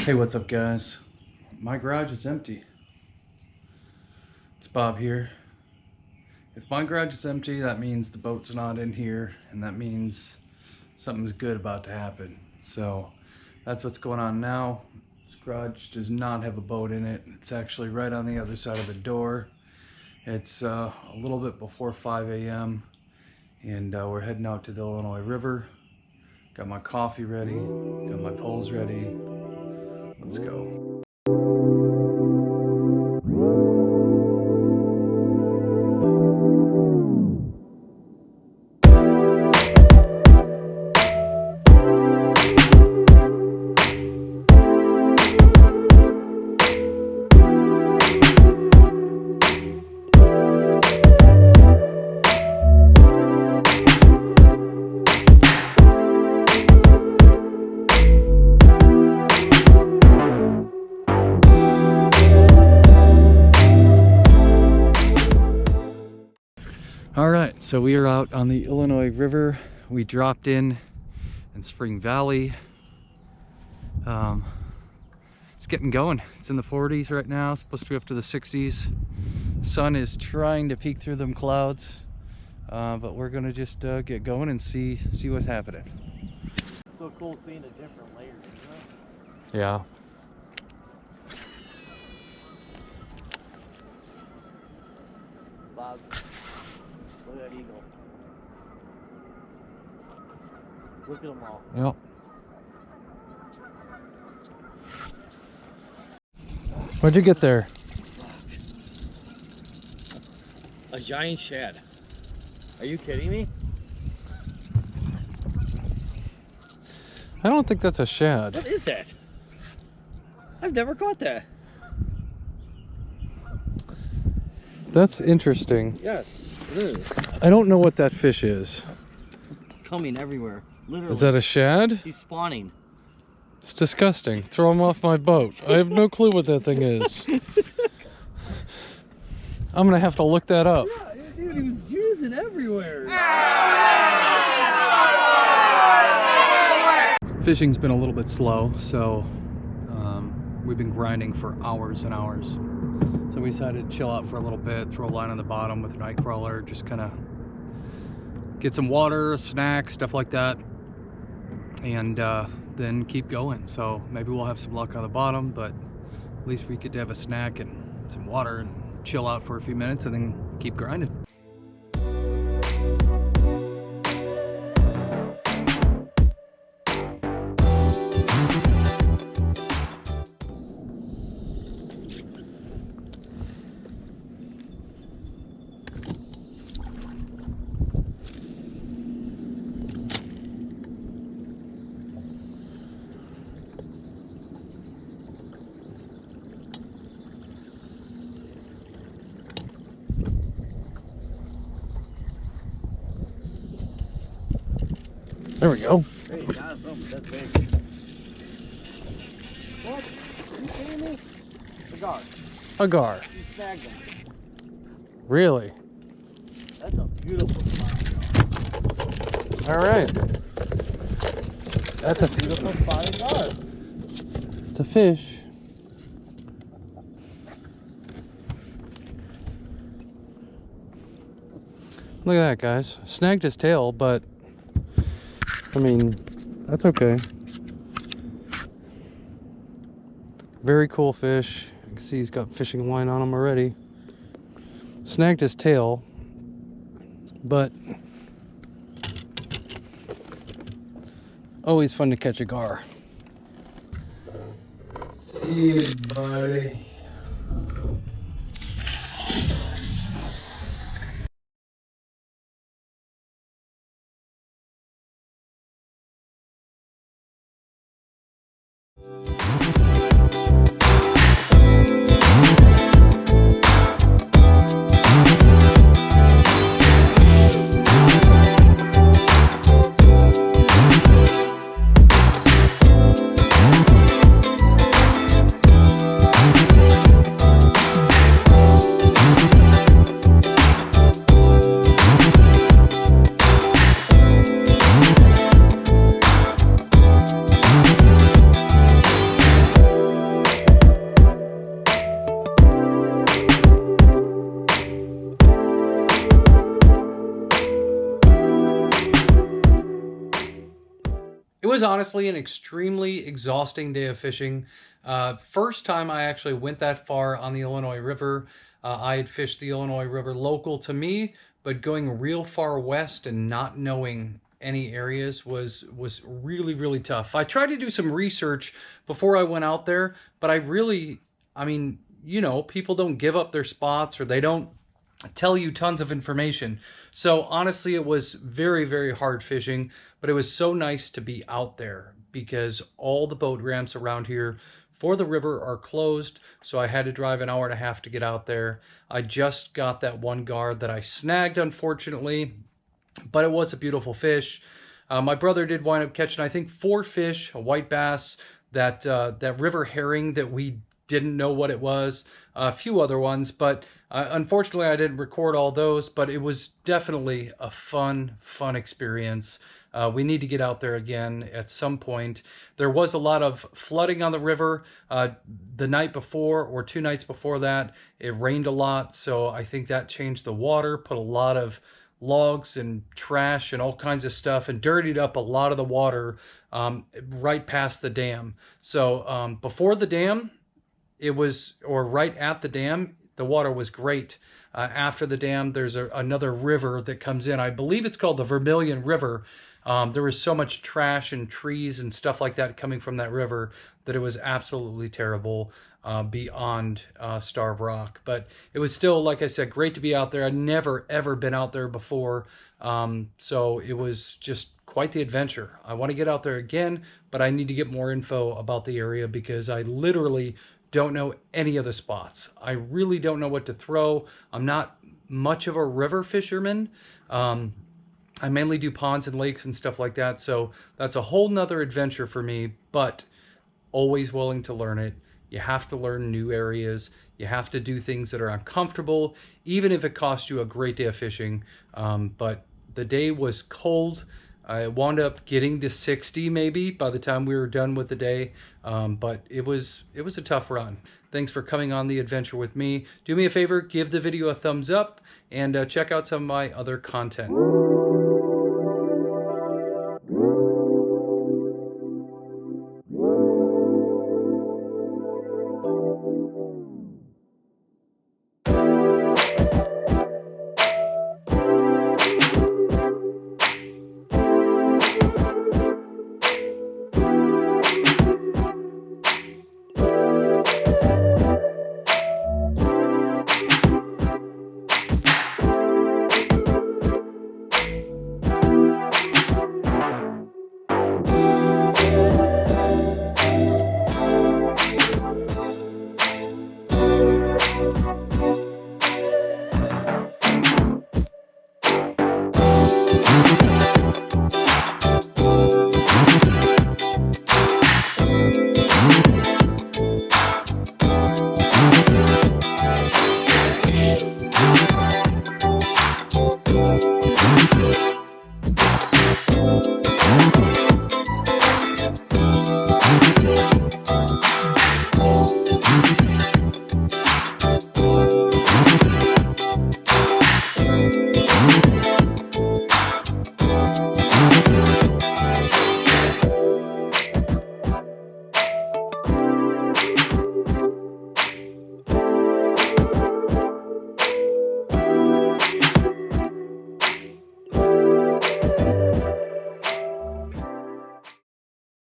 Hey, what's up guys? My garage is empty. It's Bob here. If my garage is empty, that means the boat's not in here, and that means something's good about to happen. So that's what's going on now. This garage does not have a boat in it. It's actually right on the other side of the door. It's a little bit before 5 a.m. and we're heading out to the Illinois River. Got my coffee ready, got my poles ready. Let's go. All right, so we are out on the Illinois River. We dropped in Spring Valley. It's getting going. It's in the 40s right now. It's supposed to be up to the 60s. Sun is trying to peek through them clouds, but we're gonna just get going and see what's happening. So cool seeing the different layers, isn't it? Yeah. Bob, look at that eagle. Look at them all. Yep. What'd you get there? A giant shad. Are you kidding me? I don't think that's a shad. What is that? I've never caught that. That's interesting. Yes, it is. I don't know what that fish is. Coming everywhere. Literally. Is that a shad? He's spawning. It's disgusting. Throw him off my boat. I have no clue what that thing is. I'm gonna have to look that up. Yeah, dude, he was juicing everywhere. Fishing's been a little bit slow, so we've been grinding for hours and hours. So we decided to chill out for a little bit, throw a line on the bottom with a night crawler, just kind of get some water, snacks, stuff like that, and then keep going. So maybe we'll have some luck on the bottom, but at least we could have a snack and some water and chill out for a few minutes and then keep grinding. There we go. Hey, you got something. That's big. What? Are you kidding me? A gar. A gar. You snagged him. Really? That's a beautiful spot. All right. That's a Beautiful spotted gar. It's a fish. Look at that, guys. Snagged his tail, but I mean, that's okay. Very cool fish. You can see he's got fishing line on him already. Snagged his tail, but always fun to catch a gar. See you, buddy. honestly an extremely exhausting day of fishing. First time I actually went that far on the Illinois River. I had fished the Illinois River local to me, but going real far west and not knowing any areas was really tough. I tried to do some research before I went out there, but I mean, you know, people don't give up their spots, or they don't tell you tons of information. So honestly, it was very hard fishing, but it was so nice to be out there because all the boat ramps around here for the river are closed. So I had to drive an hour and a half to get out there. I just got that one guard that I snagged, unfortunately, but it was a beautiful fish. My brother did wind up catching, I think, 4 fish, a white bass, that river herring that we didn't know what it was, a few other ones, but unfortunately I didn't record all those, but it was definitely a fun experience. We need to get out there again at some point. There was a lot of flooding on the river the night before, or 2 nights before that. It rained a lot, so I think that changed the water, put a lot of logs and trash and all kinds of stuff, and dirtied up a lot of the water right past the dam. So before the dam, or right at the dam, the water was great. After the dam, there's another river that comes in. I believe it's called the Vermilion River. There was so much trash and trees and stuff like that coming from that river that it was absolutely terrible beyond Starved Rock. But it was still, like I said, great to be out there. I'd never, ever been out there before. So it was just quite the adventure. I want to get out there again, but I need to get more info about the area because I literally don't know any of the spots. I really don't know what to throw. I'm not much of a river fisherman. I mainly do ponds and lakes and stuff like that. So that's a whole nother adventure for me, but always willing to learn it. You have to learn new areas. You have to do things that are uncomfortable, even if it costs you a great day of fishing. But the day was cold. I wound up getting to 60 maybe by the time we were done with the day, but it was a tough run. Thanks for coming on the adventure with me. Do me a favor, give the video a thumbs up, and check out some of my other content.